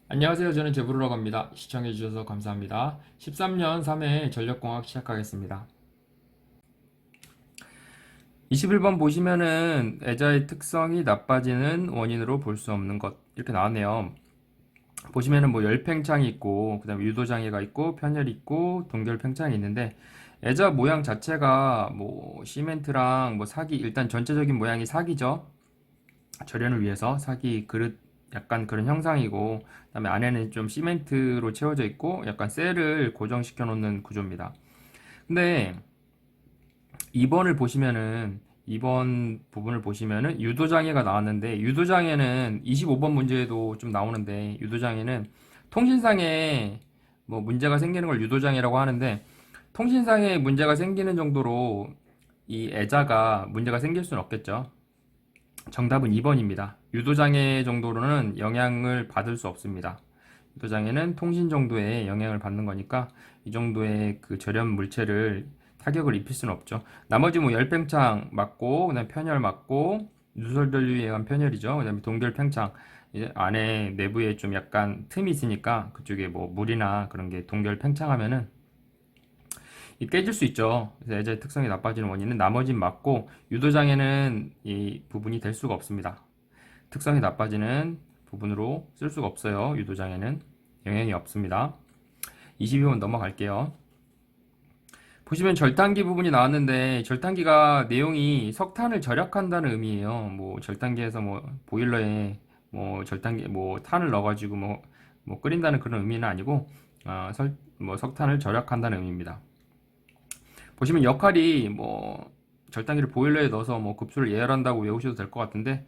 안녕하세요. 저는 제브루라고 합니다. 시청해주셔서 감사합니다. 13년 3회 전력공학 시작하겠습니다. 21번 보시면은 애자의 특성이 나빠지는 원인으로 볼 수 없는 것 이렇게 나왔네요. 보시면은 뭐 열팽창이 있고 그 다음에 유도장애가 있고 편열이 있고 동결팽창이 있는데 애자 모양 자체가 뭐 시멘트랑 뭐 사기 일단 전체적인 모양이 사기죠. 절연을 위해서 사기 그릇 약간 그런 형상이고 그다음에 안에는 좀 시멘트로 채워져 있고 약간 셀을 고정시켜 놓는 구조입니다. 근데 2번을 보시면은 2번 부분을 보시면은 유도장애가 나왔는데 유도장애는 25번 문제에도 좀 나오는데 유도장애는 통신상에 뭐 문제가 생기는 걸 유도장애라고 하는데 통신상에 문제가 생기는 정도로 이 애자가 문제가 생길 수는 없겠죠. 정답은 2번입니다. 유도장애 정도로는 영향을 받을 수 없습니다. 유도장애는 통신 정도의 영향을 받는 거니까 이 정도의 그 절연 물체를 타격을 입힐 수는 없죠. 나머지 뭐 열팽창 맞고, 그다음 편열 맞고, 누설전류에 의한 편열이죠. 그다음에 동결팽창. 이제 안에 내부에 좀 약간 틈이 있으니까 그쪽에 뭐 물이나 그런 게 동결팽창하면은 이 깨질 수 있죠. 그래서 애자의 특성이 나빠지는 원인은 나머진 맞고 유도장애는 이 부분이 될 수가 없습니다. 특성이 나빠지는 부분으로 쓸 수가 없어요. 유도장애는 영향이 없습니다. 22번 넘어갈게요. 보시면 절단기 부분이 나왔는데 절단기가 내용이 석탄을 절약한다는 의미예요. 뭐 절단기에서 뭐 보일러에 뭐 절단기 뭐 탄을 넣어가지고 뭐 끓인다는 그런 의미는 아니고 뭐 석탄을 절약한다는 의미입니다. 보시면 역할이 뭐 절단기를 보일러에 넣어서 뭐 급수를 예열한다고 외우셔도 될 것 같은데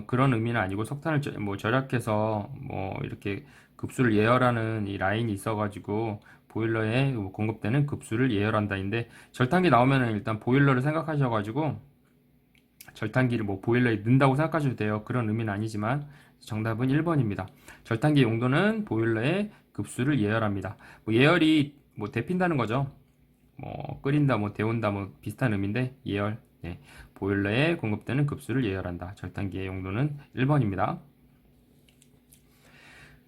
그런 의미는 아니고 석탄을 뭐 절약해서 뭐 이렇게 급수를 예열하는 이 라인이 있어가지고 보일러에 공급되는 급수를 예열한다인데 절단기 나오면은 일단 보일러를 생각하셔가지고 절단기를 뭐 보일러에 넣는다고 생각하셔도 돼요. 그런 의미는 아니지만 정답은 1번입니다. 절단기 용도는 보일러에 급수를 예열합니다. 뭐 예열이 뭐 데핀다는 거죠. 뭐 끓인다, 뭐 데운다, 뭐 비슷한 의미인데 예열, 네. 보일러에 공급되는 급수를 예열한다. 절단기의 용도는 1번입니다.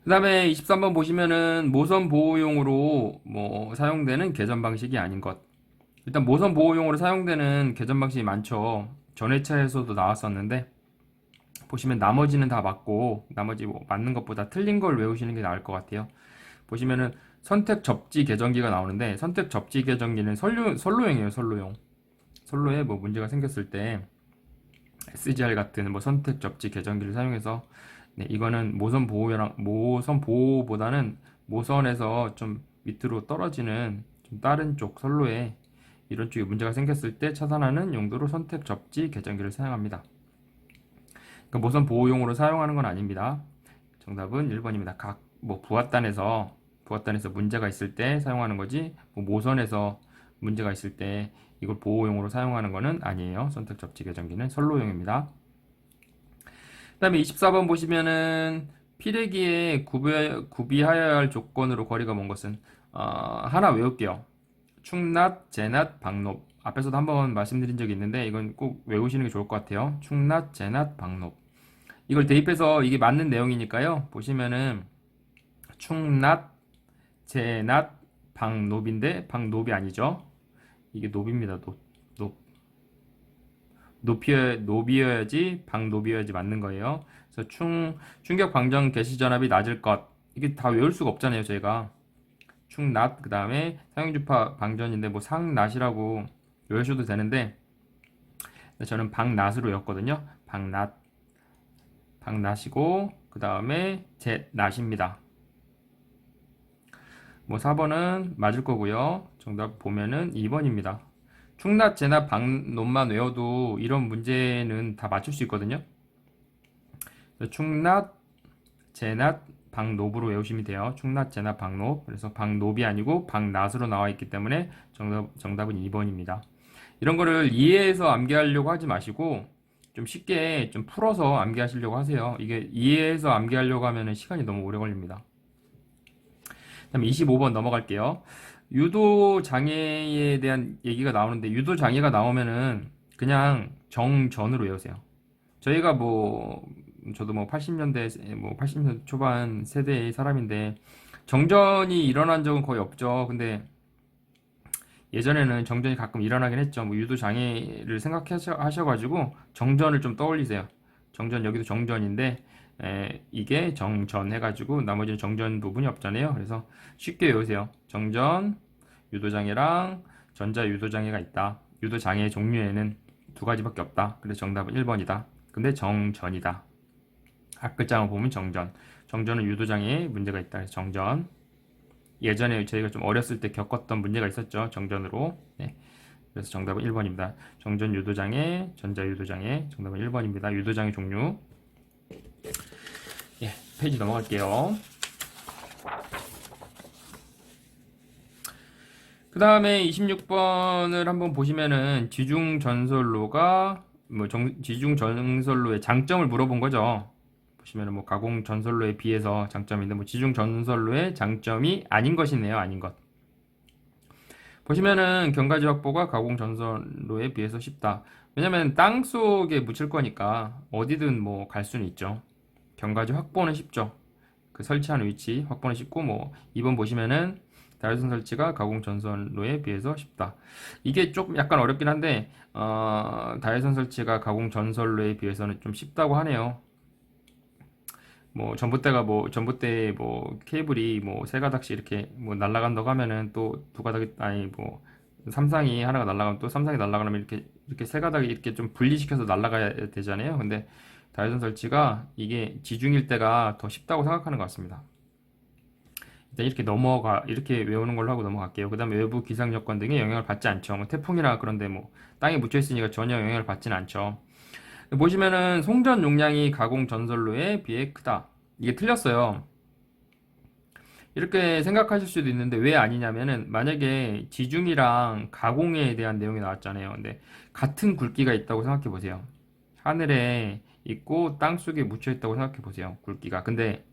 그 다음에 23번 보시면은 모선 보호용으로 뭐 사용되는 개전 방식이 아닌 것. 일단 모선 보호용으로 사용되는 개전 방식이 많죠. 전회차에서도 나왔었는데 보시면 나머지는 다 맞고 나머지 뭐 맞는 것보다 틀린 걸 외우시는 게 나을 것 같아요. 보시면은 선택 접지 개전기가 나오는데 선택 접지 개전기는 선로용이에요. 선로용. 선로에 뭐 문제가 생겼을 때 SGR 같은 뭐 선택 접지 개전기를 사용해서 네, 이거는 모선 보호보다는 모선에서 좀 밑으로 떨어지는 좀 다른 쪽 선로에 이런 쪽에 문제가 생겼을 때 차단하는 용도로 선택 접지 개전기를 사용합니다. 그러니까 모선 보호용으로 사용하는 건 아닙니다. 정답은 1번입니다. 각 뭐 부하단에서 문제가 있을 때 사용하는 거지 뭐 모선에서 문제가 있을 때 이걸 보호용으로 사용하는 거는 아니에요. 선택 접지 개전기는 선로용입니다. 그다음에 24번 보시면은 피레기에 구비하여야 할 조건으로 거리가 먼 것은 하나 외울게요. 충납, 제납, 방롭. 앞에서도 한번 말씀드린 적이 있는데 이건 꼭 외우시는 게 좋을 것 같아요. 충납, 제납, 방롭. 이걸 대입해서 이게 맞는 내용이니까요. 보시면은 충납, 제납, 방롭인데 방롭이 아니죠. 이게 높입니다. 높. 높이어야지 방높이어야지 맞는 거예요. 그래서 충격 방정 개시 전압이 낮을 것 이게 다 외울 수가 없잖아요. 저희가 충낮 그 다음에 상용주파 방전인데 뭐 상낫이라고 외우셔도 되는데 저는 방낫으로 외웠거든요. 방낫이고 그 다음에 제낫입니다. 뭐 4번은 맞을 거고요. 정답 보면은 2번입니다. 충납, 제납, 방롯만 외워도 이런 문제는 다 맞출 수 있거든요. 충납, 제납, 방롭으로 외우시면 돼요. 충납, 제납, 방롭. 그래서 방롭이 아니고 방낫으로 나와 있기 때문에 정답은 2번입니다. 이런 거를 이해해서 암기하려고 하지 마시고 좀 쉽게 좀 풀어서 암기하시려고 하세요. 이게 이해해서 암기하려고 하면 시간이 너무 오래 걸립니다. 그다음에 25번 넘어갈게요. 유도 장애에 대한 얘기가 나오는데 유도 장애가 나오면은 그냥 정전으로 외우세요. 저희가 뭐 저도 뭐 80년대, 뭐 80년대 초반 세대의 사람인데, 정전이 일어난 적은 거의 없죠. 근데 예전에는 정전이 가끔 일어나긴 했죠. 뭐 유도 장애를 생각하셔가지고 정전을 좀 떠올리세요. 정전 여기도 정전인데 이게 정전 해가지고 나머지는 정전 부분이 없잖아요. 그래서 쉽게 외우세요. 정전, 유도장애랑 전자 유도장애가 있다. 유도장애 종류에는 두 가지밖에 없다. 그래서 정답은 1번이다. 근데 정전이다. 앞글자만 보면 정전. 정전은 유도장애에 문제가 있다. 그래서 정전. 예전에 저희가 좀 어렸을 때 겪었던 문제가 있었죠. 정전으로. 네. 그래서 정답은 1번입니다. 정전 유도장애, 전자 유도장애. 정답은 1번입니다. 유도장애 종류. 예, 페이지 넘어갈게요. 그 다음에 26번을 한번 보시면은 지중 전선로가 지중 전선로의 장점을 물어본 거죠. 보시면은 뭐 가공 전선로에 비해서 장점인데 뭐 지중 전선로의 장점이 아닌 것이네요. 아닌 것. 보시면은 경과지 확보가 가공 전선로에 비해서 쉽다. 왜냐면 땅 속에 묻힐 거니까 어디든 뭐 갈 수는 있죠. 경과지 확보는 쉽죠. 그 설치하는 위치 확보는 쉽고 뭐 2번 보시면은 다이선 설치가 가공 전선로에 비해서 쉽다. 이게 조금 약간 어렵긴 한데 다이선 설치가 가공 전선로에 비해서는 좀 쉽다고 하네요. 뭐 전봇대 뭐 케이블이 뭐 세 가닥씩 이렇게 뭐 날아간다고 하면은 또 두 가닥이 아니 뭐 삼상이 하나가 날아가면 또 삼상이 날아가면 이렇게 세 가닥이 이렇게 좀 분리시켜서 날아가야 되잖아요. 근데 다이선 설치가 이게 지중일 때가 더 쉽다고 생각하는 것 같습니다. 일단 이렇게 외우는 걸로 하고 넘어갈게요. 그 다음에 외부 기상 여건 등에 영향을 받지 않죠. 뭐 태풍이나 그런데 뭐 땅에 묻혀 있으니까 전혀 영향을 받지는 않죠. 보시면은 송전 용량이 가공 전선로에 비해 크다. 이게 틀렸어요. 이렇게 생각하실 수도 있는데 왜 아니냐면은 만약에 지중이랑 가공에 대한 내용이 나왔잖아요. 근데 같은 굵기가 있다고 생각해 보세요. 하늘에 있고 땅 속에 묻혀 있다고 생각해 보세요. 굵기가. 근데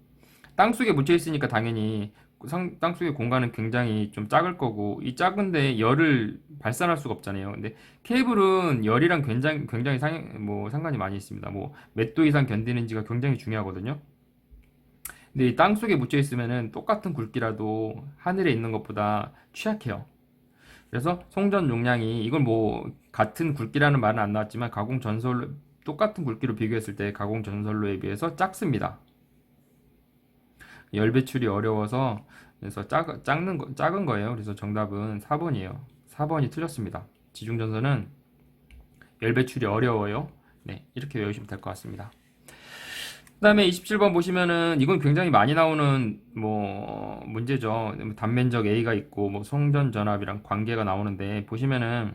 땅 속에 묻혀 있으니까 당연히 땅 속의 공간은 굉장히 좀 작을 거고 이 작은데 열을 발산할 수가 없잖아요. 근데 케이블은 열이랑 굉장히 상관이 많이 있습니다. 뭐 몇 도 이상 견디는지가 굉장히 중요하거든요. 근데 이 땅 속에 묻혀 있으면은 똑같은 굵기라도 하늘에 있는 것보다 취약해요. 그래서 송전 용량이 이걸 뭐 같은 굵기라는 말은 안 나왔지만 가공 전선로 똑같은 굵기로 비교했을 때 가공 전선로에 비해서 작습니다. 열 배출이 어려워서 그래서 작은 거예요. 그래서 정답은 4번이에요. 4번이 틀렸습니다. 지중전선은 열 배출이 어려워요. 네, 이렇게 외우시면 될 것 같습니다. 그 다음에 27번 보시면은 이건 굉장히 많이 나오는 뭐 문제죠. 단면적 A가 있고 뭐 송전 전압이랑 관계가 나오는데 보시면은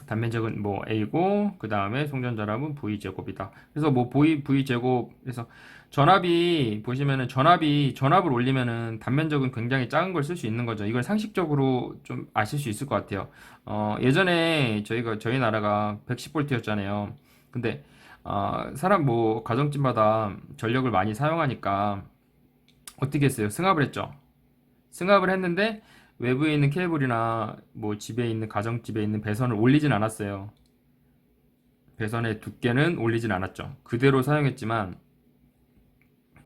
단면적은 뭐 A고 그 다음에 송전 전압은 V 제곱이다. 그래서 뭐 V 제곱에서 전압이 보시면은 전압을 올리면은 단면적은 굉장히 작은 걸 쓸 수 있는 거죠. 이걸 상식적으로 좀 아실 수 있을 것 같아요. 예전에 저희 나라가 110V였잖아요. 근데 사람 뭐 가정집마다 전력을 많이 사용하니까 어떻게 했어요? 승합을 했죠. 승합을 했는데 외부에 있는 케이블이나 뭐 집에 있는 가정집에 있는 배선을 올리진 않았어요. 배선의 두께는 올리진 않았죠. 그대로 사용했지만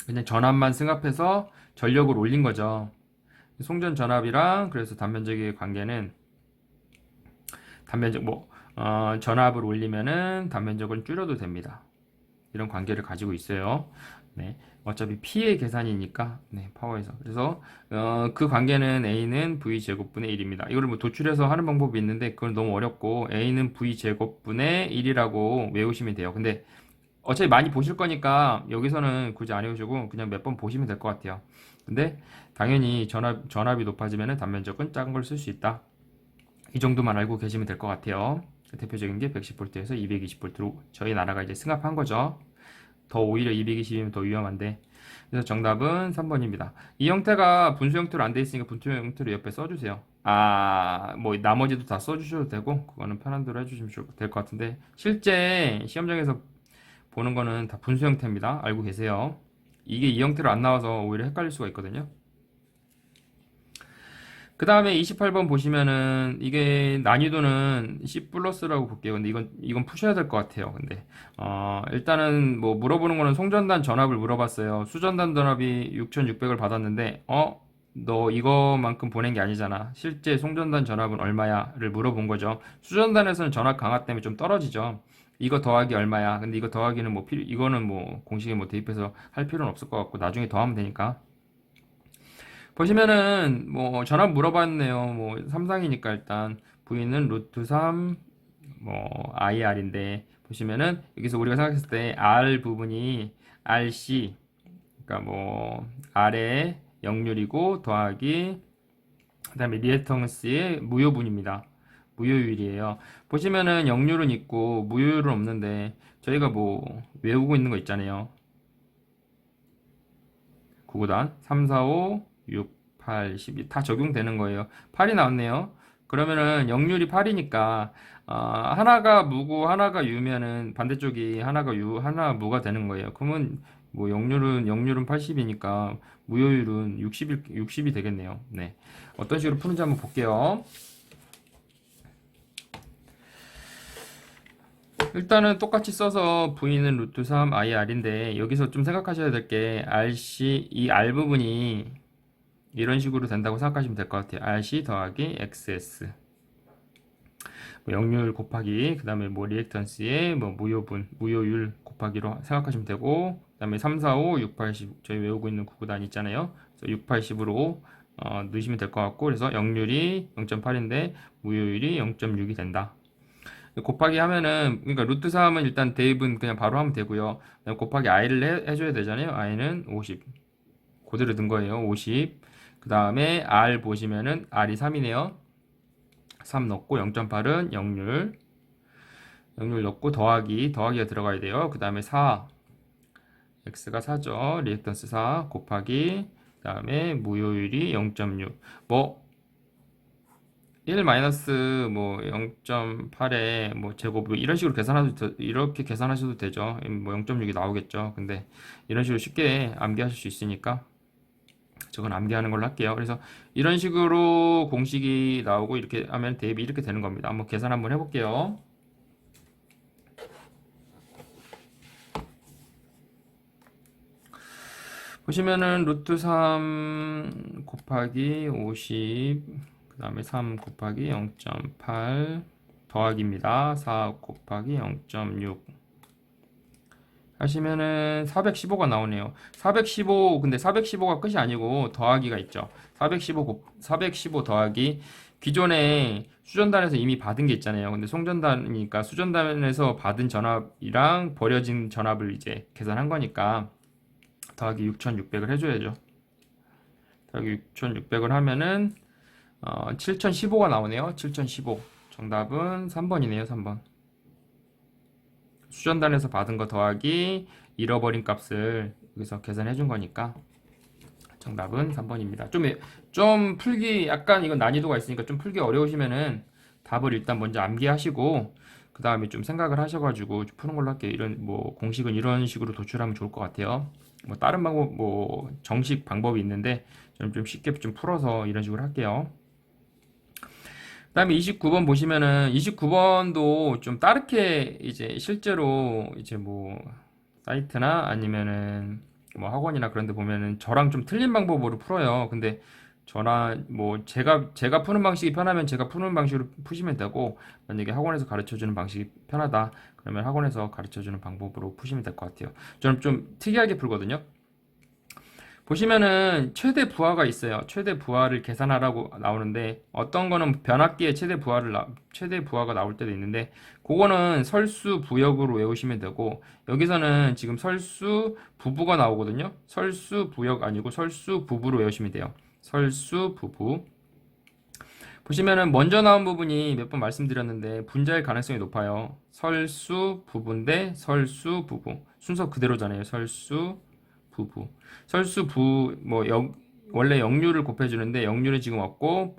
그냥 전압만 승합해서 전력을 올린 거죠. 송전 전압이랑 그래서 단면적의 관계는 단면적 전압을 올리면은 단면적을 줄여도 됩니다. 이런 관계를 가지고 있어요. 네. 어차피 P의 계산이니까 네, 파워에서 그래서 그 관계는 A는 V 제곱분의 1입니다. 이거를 뭐 도출해서 하는 방법이 있는데 그건 너무 어렵고 A는 V 제곱분의 1이라고 외우시면 돼요. 근데 어차피 많이 보실 거니까 여기서는 굳이 안 외우시고 그냥 몇 번 보시면 될 것 같아요. 근데 당연히 전압이 높아지면 단면적은 작은 걸 쓸 수 있다. 이 정도만 알고 계시면 될 것 같아요. 대표적인 게 110V에서 220V로 저희 나라가 이제 승합한 거죠. 더 오히려 220이면 더 위험한데. 그래서 정답은 3번입니다. 이 형태가 분수 형태로 안 돼 있으니까 분수 형태로 옆에 써주세요. 뭐 나머지도 다 써주셔도 되고 그거는 편한 대로 해주시면 될 것 같은데 실제 시험장에서 보는 거는 다 분수 형태입니다. 알고 계세요. 이게 이 형태로 안 나와서 오히려 헷갈릴 수가 있거든요. 그 다음에 28번 보시면은 이게 난이도는 C 플러스라고 볼게요. 근데 이건 푸셔야 될 것 같아요. 근데 일단은 뭐 물어보는 거는 송전단 전압을 물어봤어요. 수전단 전압이 6,600을 받았는데 너 이거만큼 보낸 게 아니잖아. 실제 송전단 전압은 얼마야를 물어본 거죠. 수전단에서는 전압 강화 때문에 좀 떨어지죠. 이거 더하기 얼마야? 근데 이거 더하기는 뭐 이거는 뭐 공식에 뭐 대입해서 할 필요는 없을 것 같고 나중에 더하면 되니까. 보시면은 뭐 전압 물어봤네요. 뭐 삼상이니까 일단 V는 루트 3 뭐 IR인데 보시면은 여기서 우리가 생각했을 때 R 부분이 RC 그러니까 뭐 R의 역률이고 더하기 그다음에 리액턴스의 무효분입니다. 무효율이에요. 보시면은 역률은 있고 무효율은 없는데 저희가 뭐 외우고 있는 거 있잖아요. 구구단 3, 4, 5, 6, 8, 12 다 적용되는 거예요. 8이 나왔네요. 그러면은 역률이 8이니까 하나가 무고 하나가 유면은 반대쪽이 하나가 유 하나 무가 되는 거예요. 그러면 뭐 역률은 80이니까 무효율은 60이 되겠네요. 네. 어떤 식으로 푸는지 한번 볼게요. 일단은 똑같이 써서 V는 루트 3 IR인데 여기서 좀 생각하셔야 될 게 RC 이 R 부분이 이런 식으로 된다고 생각하시면 될 것 같아요. RC 더하기 XS 뭐 역률 곱하기 그 다음에 뭐 리액턴스의 뭐 무효율 곱하기로 생각하시면 되고 그 다음에 3, 4, 5, 6, 8, 10 저희 외우고 있는 구구단 있잖아요. 그래서 6, 8, 10으로 넣으시면 될 것 같고 그래서 역률이 0.8인데 무효율이 0.6이 된다. 곱하기 하면은 그러니까 루트 3은 일단 대입은 그냥 바로 하면 되고요. 그다음에 곱하기 i를 해줘야 되잖아요. i는 50 그대로 든 거예요. 50 그 다음에 r 보시면은 r이 3이네요. 3 넣고 0.8은 역률 넣고 더하기가 들어가야 돼요. 그 다음에 4 x가 4죠. 리액턴스 4 곱하기 그 다음에 무효율이 0.6 뭐 1 마이너스 뭐 0.8에 뭐 제곱 뭐 이런 식으로 이렇게 계산하셔도 되죠. 뭐 0.6이 나오겠죠. 근데 이런 식으로 쉽게 암기하실 수 있으니까 저건 암기하는 걸로 할게요. 그래서 이런 식으로 공식이 나오고 이렇게 하면 대입이 이렇게 되는 겁니다. 한번 계산 한번 해볼게요. 보시면은 루트 3 곱하기 50 그 다음에 3 곱하기 0.8 더하기입니다. 4 곱하기 0.6 하시면은 415가 나오네요. 415 근데 415가 끝이 아니고 더하기가 있죠. 415 더하기 기존에 수전단에서 이미 받은 게 있잖아요. 근데 송전단이니까 수전단에서 받은 전압이랑 버려진 전압을 이제 계산한 거니까 더하기 6600을 해줘야죠. 더하기 6600을 하면은 7015가 나오네요. 7015 정답은 3번이네요. 3번 수전단에서 받은 거 더하기 잃어버린 값을 여기서 계산해 준 거니까 정답은 3번입니다. 좀 풀기 약간 이건 난이도가 있으니까 좀 풀기 어려우시면은 답을 일단 먼저 암기하시고 그 다음에 좀 생각을 하셔가지고 푸는 걸로 할게요. 이런 뭐 공식은 이런 식으로 도출하면 좋을 것 같아요. 뭐 다른 방법 뭐 정식 방법이 있는데 저는 좀 쉽게 좀 풀어서 이런 식으로 할게요. 그다음에 29번 보시면은 29번도 좀 다르게 이제 실제로 이제 뭐 사이트나 아니면은 뭐 학원이나 그런 데 보면은 저랑 좀 틀린 방법으로 풀어요. 근데 저나 뭐 제가 푸는 방식이 편하면 제가 푸는 방식으로 푸시면 되고 만약에 학원에서 가르쳐 주는 방식이 편하다 그러면 학원에서 가르쳐 주는 방법으로 푸시면 될 것 같아요. 저는 좀 특이하게 풀거든요. 보시면은 최대 부하가 있어요. 최대 부하를 계산하라고 나오는데 어떤 거는 변압기의 최대 부하가 나올 때도 있는데 그거는 설수 부역으로 외우시면 되고 여기서는 지금 설수 부부가 나오거든요. 설수 부역 아니고 설수 부부로 외우시면 돼요. 설수 부부. 보시면은 먼저 나온 부분이 몇 번 말씀드렸는데 분자일 가능성이 높아요. 설수 부부인데 설수 부부. 순서 그대로잖아요. 설수 부부. 원래 역률을 곱해주는데 역률이 지금 없고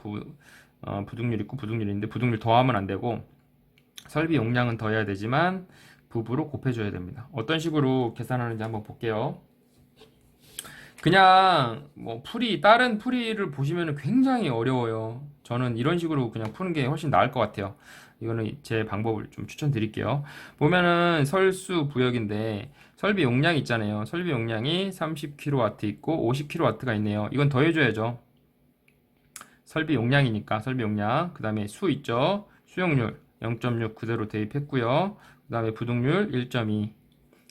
부등률 있고 부등률 있는데 부등률 더하면 안 되고 설비 용량은 더해야 되지만 부부로 곱해줘야 됩니다. 어떤 식으로 계산하는지 한번 볼게요. 그냥 뭐 다른 풀이를 보시면 굉장히 어려워요. 저는 이런 식으로 그냥 푸는 게 훨씬 나을 것 같아요. 이거는 제 방법을 좀 추천드릴게요. 보면은 설수 부역인데 설비 용량이 있잖아요. 설비 용량이 30kW 있고 50kW가 있네요. 이건 더해줘야죠. 설비 용량이니까 설비 용량. 그 다음에 수 있죠. 수용률 0.6 그대로 대입했고요. 그 다음에 부동률 1.2.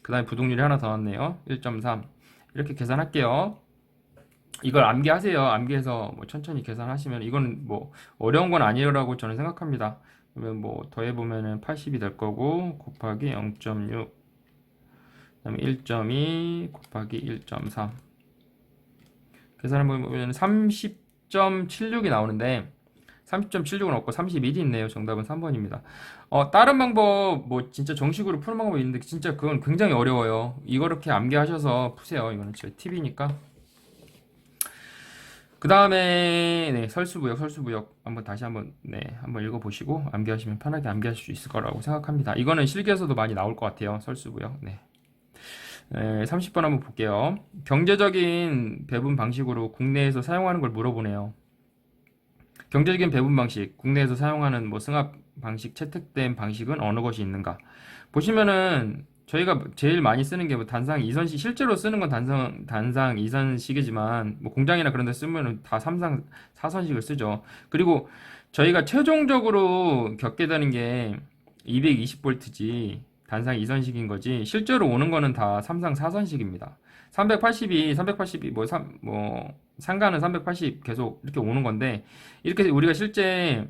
그 다음에 부동률이 하나 더 나왔네요. 1.3. 이렇게 계산할게요. 이걸 암기하세요. 암기해서 뭐 천천히 계산하시면 이건 뭐 어려운 건 아니라고 저는 생각합니다. 그러면 뭐 더해보면은 80이 될 거고 곱하기 0.6 그다음에 1.2 곱하기 1.3 계산해보면 30.76이 나오는데 30.76은 없고 31이 있네요. 정답은 3번입니다. 다른 방법 뭐 진짜 정식으로 푸는 방법이 있는데 진짜 그건 굉장히 어려워요. 이거렇게 암기하셔서 푸세요. 이거는 제 팁이니까. 그 다음에 네, 설수부역 한번 다시 한번 네, 한번 읽어보시고 암기하시면 편하게 암기하실 수 있을 거라고 생각합니다. 이거는 실기에서도 많이 나올 것 같아요. 설수부역. 네. 30번 한번 볼게요. 경제적인 배분 방식으로 국내에서 사용하는 걸 물어보네요. 경제적인 배분 방식, 국내에서 사용하는 뭐 승합 방식, 채택된 방식은 어느 것이 있는가? 보시면은 저희가 제일 많이 쓰는 게 뭐 단상 이선식, 실제로 쓰는 건 단상 이선식이지만 뭐 공장이나 그런 데 쓰면은 다 삼상 사선식을 쓰죠. 그리고 저희가 최종적으로 겪게 되는 게 220V지 단상 이선식인 거지 실제로 오는 거는 다 삼상 사선식입니다. 380이 뭐 상가는 380 계속 이렇게 오는 건데 이렇게 우리가 실제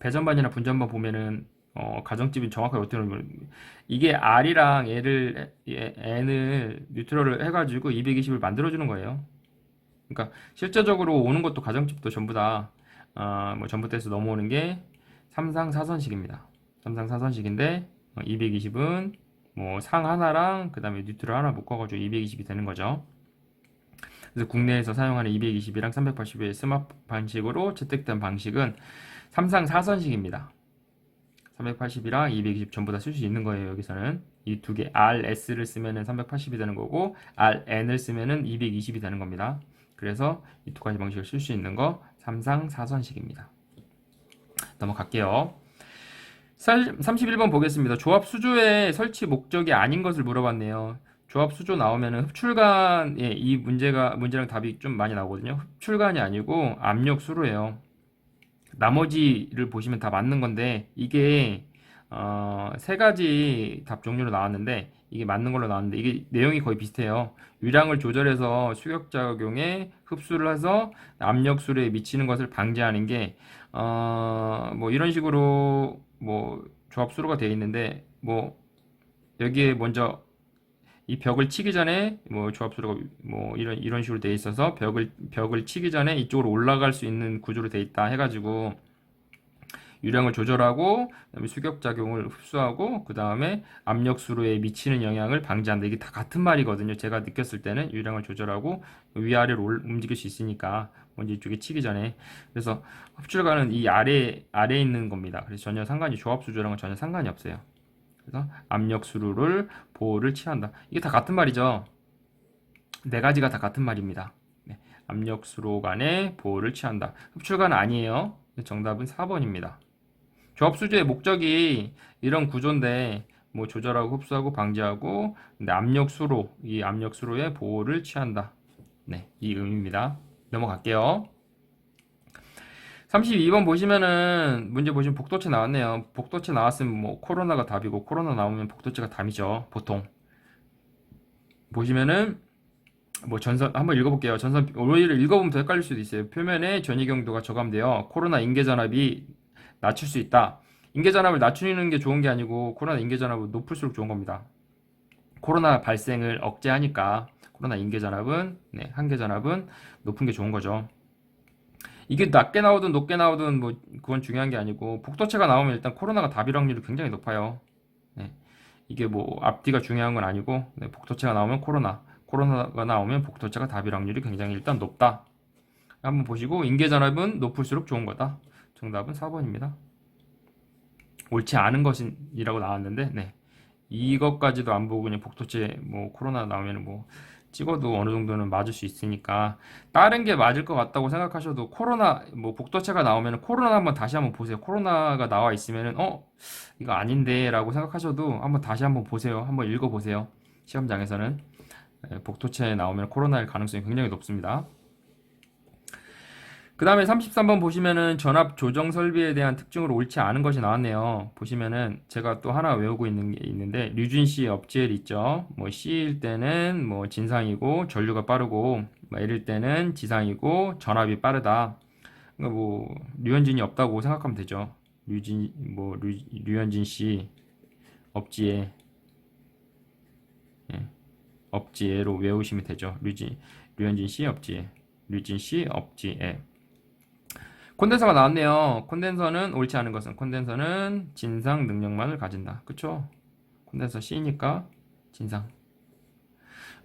배전반이나 분전반 보면은 가정집이 정확하게 어떻게 하는 이게 R이랑 N을 뉴트럴을 해가지고 220을 만들어주는 거예요. 그러니까 실제적으로 오는 것도 가정집도 전부 다 뭐 전봇대에서 넘어오는 게 삼상 사선식입니다. 삼상 사선식인데 220은 뭐 상 하나랑 그 다음에 뉴트럴 하나 묶어가지고 220이 되는 거죠. 그래서 국내에서 사용하는 220이랑 380의 스마트 방식으로 채택된 방식은 삼상 사선식입니다. 380이랑 220 전부 다 쓸 수 있는 거예요. 여기서는 이 두 개 RS를 쓰면은 380이 되는 거고 RN을 쓰면은 220이 되는 겁니다. 그래서 이 두 가지 방식을 쓸 수 있는 거 삼상 사선식입니다. 넘어갈게요. 31번 보겠습니다. 조합 수조의 설치 목적이 아닌 것을 물어봤네요. 조합 수조 나오면은 흡출관에 이 문제랑 답이 좀 많이 나오거든요. 흡출관이 아니고 압력 수로예요. 나머지를 보시면 다 맞는 건데 이게 세 가지 답 종류로 나왔는데 이게 맞는 걸로 나왔는데 이게 내용이 거의 비슷해요. 유량을 조절해서 수격작용에 흡수를 해서 압력수로에 미치는 것을 방지하는 게 뭐 이런 식으로 뭐 조합수로가 되어 있는데 뭐 여기에 먼저 이 벽을 치기 전에 뭐 조합수로가 뭐 이런 식으로 되어 있어서 벽을 치기 전에 이쪽으로 올라갈 수 있는 구조로 되어 있다 해가지고 유량을 조절하고 그다음에 수격작용을 흡수하고 그 다음에 압력수로에 미치는 영향을 방지한다. 이게 다 같은 말이거든요. 제가 느꼈을 때는 유량을 조절하고 위아래로 움직일 수 있으니까 먼저 이쪽에 치기 전에 그래서 흡출가는 이 아래에 있는 겁니다. 그래서 전혀 상관이 조합수조랑은 전혀 상관이 없어요. 그래서 압력수로를 보호를 취한다. 이게 다 같은 말이죠. 네 가지가 다 같은 말입니다. 네, 압력수로 간의 보호를 취한다. 흡출가는 아니에요. 정답은 4번입니다. 조합수조의 목적이 이런 구조인데 뭐 조절하고 흡수하고 방지하고 근데 압력수로 이 압력수로의 보호를 취한다. 네, 이 의미입니다. 넘어갈게요. 32번 보시면은 문제 보시면 복도체 나왔네요. 복도체 나왔으면 뭐 코로나가 답이고 코로나 나오면 복도체가 답이죠. 보통 보시면은 뭐 전선 한번 읽어볼게요. 전선 오히려 읽어보면 더 헷갈릴 수도 있어요. 표면에 전이경도가 저감되어 코로나 인계전압이 낮출 수 있다. 인계전압을 낮추는 게 좋은 게 아니고 코로나 인계전압은 높을수록 좋은 겁니다. 코로나 발생을 억제하니까 코로나 인계전압은 네, 한계전압은 높은 게 좋은 거죠. 이게 낮게 나오든 높게 나오든 뭐 그건 중요한 게 아니고 복도체가 나오면 일단 코로나가 답일 확률이 굉장히 높아요. 네. 이게 뭐 앞뒤가 중요한 건 아니고 네, 복도체가 나오면 코로나가 나오면 복도체가 답일 확률이 굉장히 일단 높다. 한번 보시고 인계전압은 높을수록 좋은 거다. 정답은 4번입니다. 옳지 않은 것이라고 나왔는데 네. 이것까지도 안 보고 그냥 복도체 뭐 코로나 나오면 뭐 찍어도 어느 정도는 맞을 수 있으니까 다른 게 맞을 것 같다고 생각하셔도 코로나 뭐 복도체가 나오면 코로나 한번 다시 한번 보세요. 코로나가 나와 있으면은 이거 아닌데라고 생각하셔도 한번 다시 한번 보세요. 한번 읽어보세요. 시험장에서는 복도체 나오면 코로나일 가능성이 굉장히 높습니다. 그 다음에 33번 보시면은 전압 조정 설비에 대한 특징으로 옳지 않은 것이 나왔네요. 보시면은 제가 또 하나 외우고 있는 게 있는데 류진 씨 업지엘 있죠. 뭐 C일 때는 뭐 진상이고 전류가 빠르고 뭐 L일 때는 지상이고 전압이 빠르다. 그러니까 뭐 류현진이 없다고 생각하면 되죠. 류현진 씨 업지에 예, 업지에로 외우시면 되죠. 류현진 씨 업지에 류진 씨 업지에 콘덴서가 나왔네요. 콘덴서는 옳지 않은 것은 콘덴서는 진상 능력만을 가진다. 그쵸? 콘덴서 C니까 진상.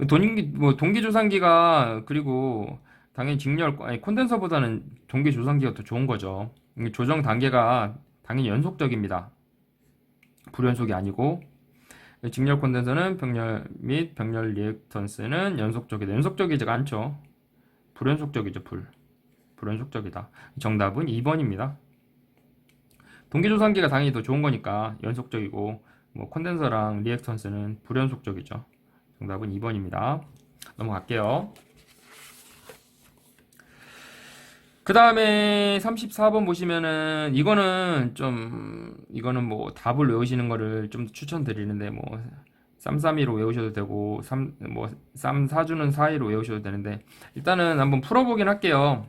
동기조산기가 그리고 당연히 직렬 아니 콘덴서보다는 동기조산기가 더 좋은 거죠. 조정 단계가 당연히 연속적입니다. 불연속이 아니고 직렬 콘덴서는 병렬 및 병렬 리액턴스는 연속적이다. 연속적이지가 않죠. 불연속적이죠. 불연속적이다. 정답은 2번입니다. 동기조산기가 당연히 더 좋은 거니까 연속적이고 뭐 콘덴서랑 리액턴스는 불연속적이죠. 정답은 2번입니다. 넘어갈게요. 그 다음에 34번 보시면은 이거는 뭐 답을 외우시는 거를 좀 추천드리는데 뭐 332로 외우셔도 되고 4주는 4위로 외우셔도 되는데 일단은 한번 풀어보긴 할게요.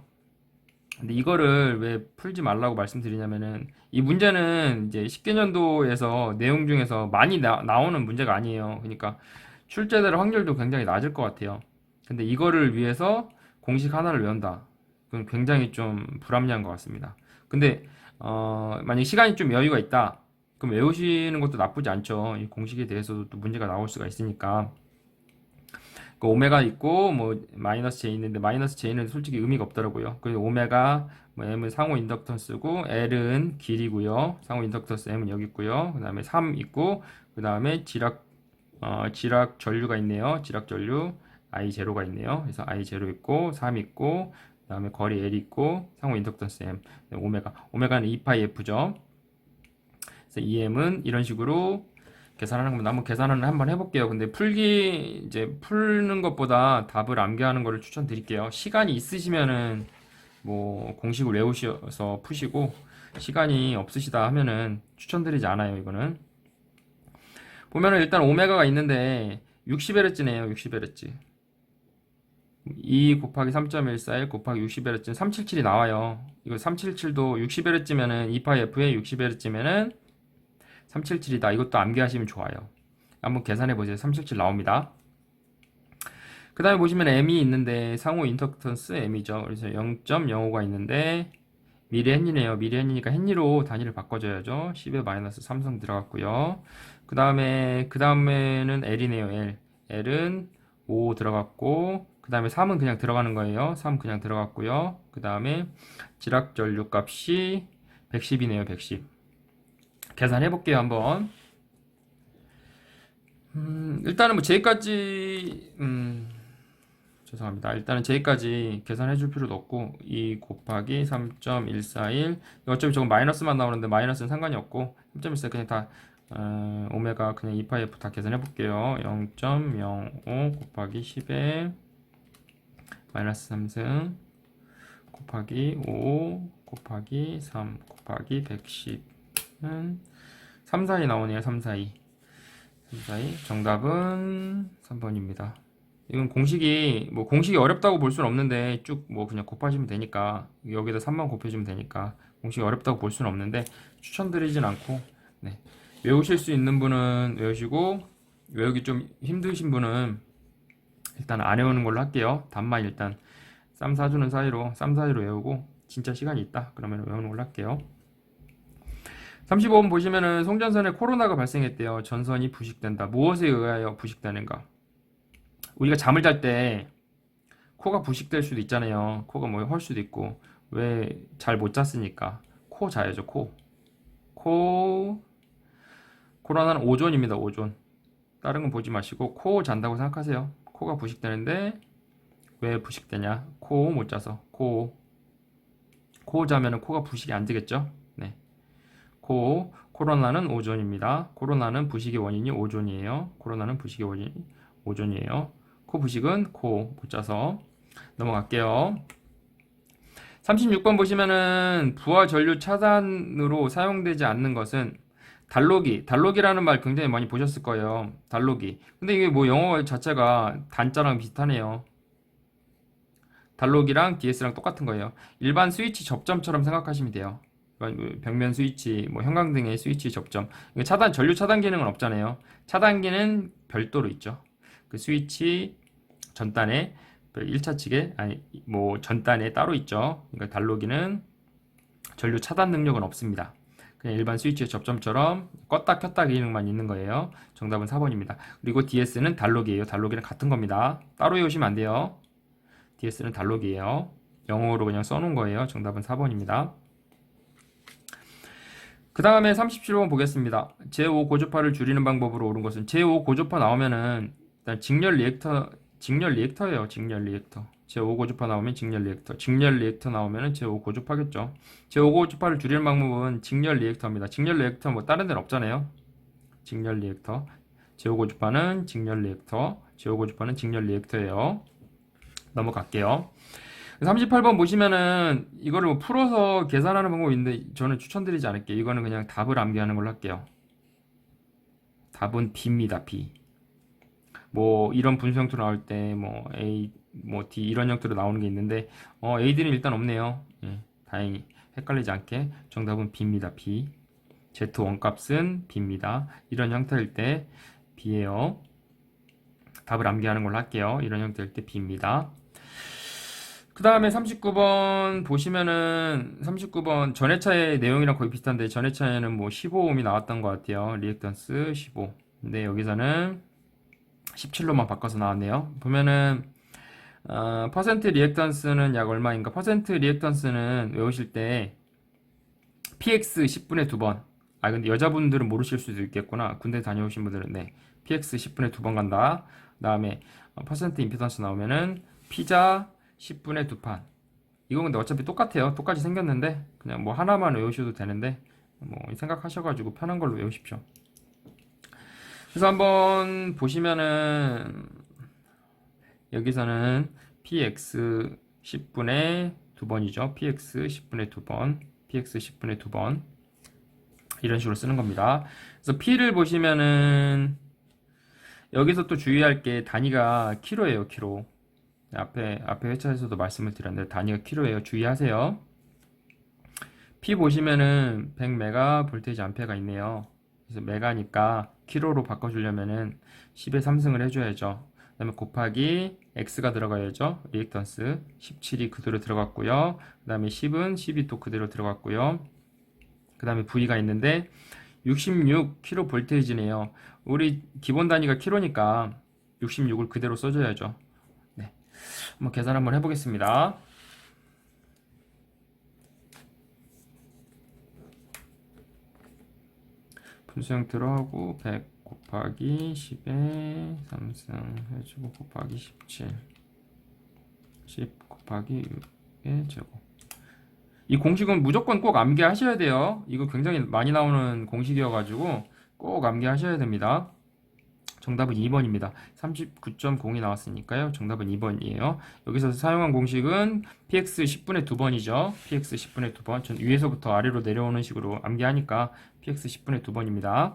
근데 이거를 왜 풀지 말라고 말씀드리냐면은 이 문제는 이제 10개년도에서 내용 중에서 많이 나오는 문제가 아니에요. 그러니까 출제될 확률도 굉장히 낮을 것 같아요. 근데 이거를 위해서 공식 하나를 외운다. 그건 굉장히 좀 불합리한 것 같습니다. 근데 만약 시간이 좀 여유가 있다. 그럼 외우시는 것도 나쁘지 않죠. 이 공식에 대해서도 또 문제가 나올 수가 있으니까. 그 오메가 있고 뭐 마이너스 j 있는데 마이너스 j는 솔직히 의미가 없더라고요. 그래서 오메가 뭐 m은 상호 인덕턴스고 l은 길이고요. 상호 인덕턴스 m은 여기 있고요. 그다음에 3 있고 그다음에 지락 전류가 있네요. 지락 전류 I 제로가 있네요. 그래서 I 제로 있고 3 있고 그다음에 거리 L 있고 상호 인덕턴스 M 오메가는 2파이 F죠. 그래서 EM은 이런 식으로 계산하는 겁니다. 한번 계산을 한번 해볼게요. 근데 이제 푸는 것보다 답을 암기하는 거를 추천드릴게요. 시간이 있으시면은 뭐 공식을 외우셔서 푸시고 시간이 없으시다 하면은 추천드리지 않아요. 이거는 보면은 일단 오메가가 있는데 60Hz네요. 60Hz 2 곱하기 3.141 곱하기 60Hz는 377이 나와요. 이거 377도 60Hz면은 2파이 F에 60Hz면은 377이다. 이것도 암기하시면 좋아요. 한번 계산해 보세요. 377 나옵니다. 그 다음에 보시면 M이 있는데 상호 인덕턴스 M이죠. 그래서 0.05가 있는데 미리 헨리네요. 미리 헨리니까 헨리로 단위를 바꿔줘야죠. 10에 마이너스 3성 들어갔고요. 그 다음에는 L이네요. L은 5 들어갔고 그 다음에 3은 그냥 들어가는 거예요. 3 그냥 들어갔고요. 그 다음에 지락전류 값이 110이네요. 110 계산해 볼게요. 한번 일단은 뭐 J까지 죄송합니다. 일단은 J까지 계산해 줄 필요도 없고 2 곱하기 3.141 어차피 저건 마이너스만 나오는데 마이너스는 상관이 없고 3.14 그냥 다 오메가 그냥 2파이 F 다 계산해 볼게요. 0.05 곱하기 10에 마이너스 3승 곱하기 5 곱하기 3 곱하기 110은 3, 4이 나오네요. 3, 4, 2 정답은 3번입니다. 이건 공식이 어렵다고 볼 수는 없는데 쭉 뭐 그냥 곱하시면 되니까 여기다 3만 곱해주면 되니까 공식이 어렵다고 볼 수는 없는데 추천드리진 않고 네. 외우실 수 있는 분은 외우시고 외우기 좀 힘드신 분은 일단 안 외우는 걸로 할게요. 답만 일단 3, 4주는 사이로 3, 4위로 외우고 진짜 시간이 있다 그러면 외우는 걸로 할게요. 35번 보시면은 송전선에 코로나가 발생했대요. 전선이 부식된다. 무엇에 의하여 부식되는가? 우리가 잠을 잘 때 코가 부식될 수도 있잖아요. 코가 뭐 헐 수도 있고 왜 잘 못 잤으니까 코 자야죠. 코로나는 오존입니다. 오존. 다른 건 보지 마시고 코 잔다고 생각하세요. 코가 부식되는데 왜 부식되냐? 코 못 짜서 코 자면은 코가 부식이 안 되겠죠? 네. 코로나는 오존입니다. 코로나는 부식의 원인이 오존이에요. 코로나는 부식의 원인이 오존이에요. 코 부식은 코 못 짜서 넘어갈게요. 36번 보시면은 부하 전류 차단으로 사용되지 않는 것은 달로기라는 말 굉장히 많이 보셨을 거예요. 달로기. 근데 이게 뭐 영어 자체가 단자랑 비슷하네요. 달로기랑 DS랑 똑같은 거예요. 일반 스위치 접점처럼 생각하시면 돼요. 벽면 스위치, 뭐 형광등의 스위치 접점. 전류 차단 기능은 없잖아요. 차단기는 별도로 있죠. 그 스위치 전단에 1차 측에 뭐 전단에 따로 있죠. 그러니까 달로기는 전류 차단 능력은 없습니다. 그냥 일반 스위치 접점처럼 껐다 켰다 기능만 있는 거예요. 정답은 4번입니다. 그리고 DS는 달로기예요. 달로기는 같은 겁니다. 따로 외우시면 안 돼요. DS는 달로기예요. 영어로 그냥 써놓은 거예요. 정답은 4번입니다. 그 다음에 37번 보겠습니다. 제5 고주파를 줄이는 방법으로 옳은 것은 제5 고주파 나오면은 일단 직렬 리액터예요. 직렬 리액터. 제5 고주파 나오면 직렬 리액터. 직렬 리액터 나오면은 제5 고주파겠죠. 제5 고주파를 줄이는 방법은 직렬 리액터입니다. 직렬 리액터 뭐 다른 데는 없잖아요. 직렬 리액터. 제5 고주파는 직렬 리액터. 제5 고주파는 직렬 리액터예요. 넘어갈게요. 38번 보시면은 이거를 뭐 풀어서 계산하는 방법이 있는데 저는 추천드리지 않을게요. 이거는 그냥 답을 암기하는 걸로 할게요. 답은 B입니다. B. 뭐 이런 분수 형태로 나올 때 뭐 A, 뭐 D 이런 형태로 나오는 게 있는데 A들은 일단 없네요. 예, 다행히 헷갈리지 않게 정답은 B입니다. B. Z 원값은 B입니다. 이런 형태일 때 B예요. 답을 암기하는 걸로 할게요. 이런 형태일 때 B입니다. 그 다음에 39번 보시면은 39번 전해차의 내용이랑 거의 비슷한데 전해차에는 뭐 15ohm이 나왔던 것 같아요. 리액턴스 15. 근데 여기서는 17로만 바꿔서 나왔네요. 보면은 퍼센트 리액턴스는 약 얼마인가? 퍼센트 리액턴스는 외우실 때 PX 10분의 2번. 근데 여자분들은 모르실 수도 있겠구나. 군대 다녀오신 분들은 네. PX 10분의 2번 간다. 그 다음에 퍼센트 임피던스 나오면은 피자 10분의 2판. 이거 근데 어차피 똑같아요. 똑같이 생겼는데 그냥 뭐 하나만 외우셔도 되는데 뭐 생각하셔가지고 편한 걸로 외우십시오. 그래서 한번 보시면은 여기서는 px 10분의 2번이죠. px 10분의 2번, px 10분의 2번 이런 식으로 쓰는 겁니다. 그래서 p를 보시면은 여기서 또 주의할 게 단위가 킬로예요. 킬로. 앞에 회차에서도 말씀을 드렸는데 단위가 킬로예요. 주의하세요. P 보시면은 100메가 볼테이지 암페어가 있네요. 그래서 메가니까 킬로로 바꿔주려면은 10의 3승을 해줘야죠. 그 다음에 곱하기 X가 들어가야죠. 리액턴스 17이 그대로 들어갔고요. 그 다음에 10은 10이 또 그대로 들어갔고요. 그 다음에 V가 있는데 66 킬로 볼테이지네요. 우리 기본 단위가 킬로니까 66을 그대로 써줘야죠. 네, 한번 계산 한번 해보겠습니다. 분수 형태로 하고 100 곱하기 10에 3승 해주고 곱하기 17 10 곱하기 6의 제곱. 이 공식은 무조건 꼭 암기하셔야 돼요. 이거 굉장히 많이 나오는 공식이어가지고 꼭 암기하셔야 됩니다. 정답은 2번입니다. 39.0이 나왔으니까요. 정답은 2번이에요. 여기서 사용한 공식은 px 10분의 2번이죠. px 10분의 2번. 전 위에서부터 아래로 내려오는 식으로 암기하니까 px 10분의 2번입니다.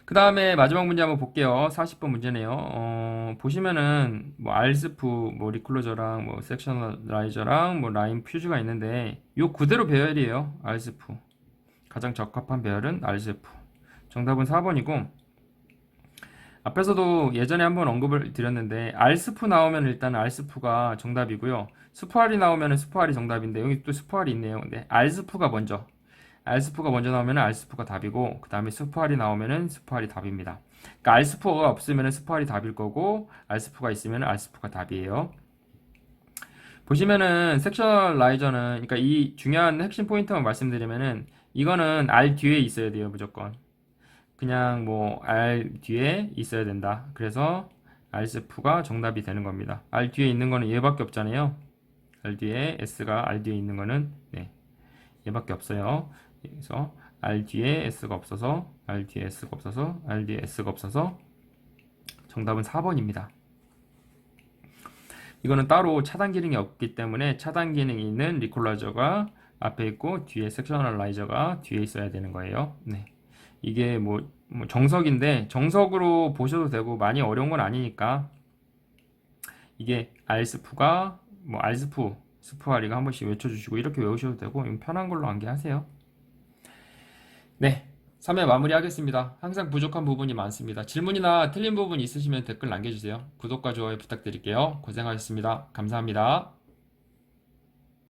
그 다음에 마지막 문제 한번 볼게요. 40번 문제네요. 보시면은 뭐 알스프, 뭐 리클로저랑 뭐 섹셔널라이저랑 뭐 라인 퓨즈가 있는데 요 그대로 배열이에요. 알스프. 가장 적합한 배열은 알스프. 정답은 4번이고 앞에서도 예전에 한번 언급을 드렸는데 알스프 나오면 일단 알스프가 정답이고요. 스프알이 나오면 스프알이 정답인데 여기 또 스프알이 있네요. 근데 알스프가 먼저 나오면 알스프가 답이고 그 다음에 스프알이 나오면 스프알이 답입니다. 그러니까 알스프가 없으면 스프알이 답일 거고 알스프가 있으면 알스프가 답이에요. 보시면은 섹셔널 라이저는 그러니까 이 중요한 핵심 포인트만 말씀드리면은 이거는 R 뒤에 있어야 돼요. 무조건 그냥 뭐 R 뒤에 있어야 된다. 그래서 알스프가 정답이 되는 겁니다. R 뒤에 있는 거는 얘밖에 없잖아요. R 뒤에 S가 R 뒤에 있는 거는 네, 얘밖에 없어요. 그래서 R 뒤에 S가 없어서 R 뒤에 S가 없어서 R 뒤에 S가 없어서 정답은 4번입니다. 이거는 따로 차단 기능이 없기 때문에 차단 기능이 있는 리콜라이저가 앞에 있고 뒤에 섹셔널라이저가 뒤에 있어야 되는 거예요. 네. 이게 뭐 정석인데 정석으로 보셔도 되고 많이 어려운 건 아니니까 이게 알스프가 뭐 알스프 스프아리가 한 번씩 외쳐주시고 이렇게 외우셔도 되고 편한 걸로 암기하세요. 네. 3회 마무리하겠습니다. 항상 부족한 부분이 많습니다. 질문이나 틀린 부분 있으시면 댓글 남겨주세요. 구독과 좋아요 부탁드릴게요. 고생하셨습니다. 감사합니다.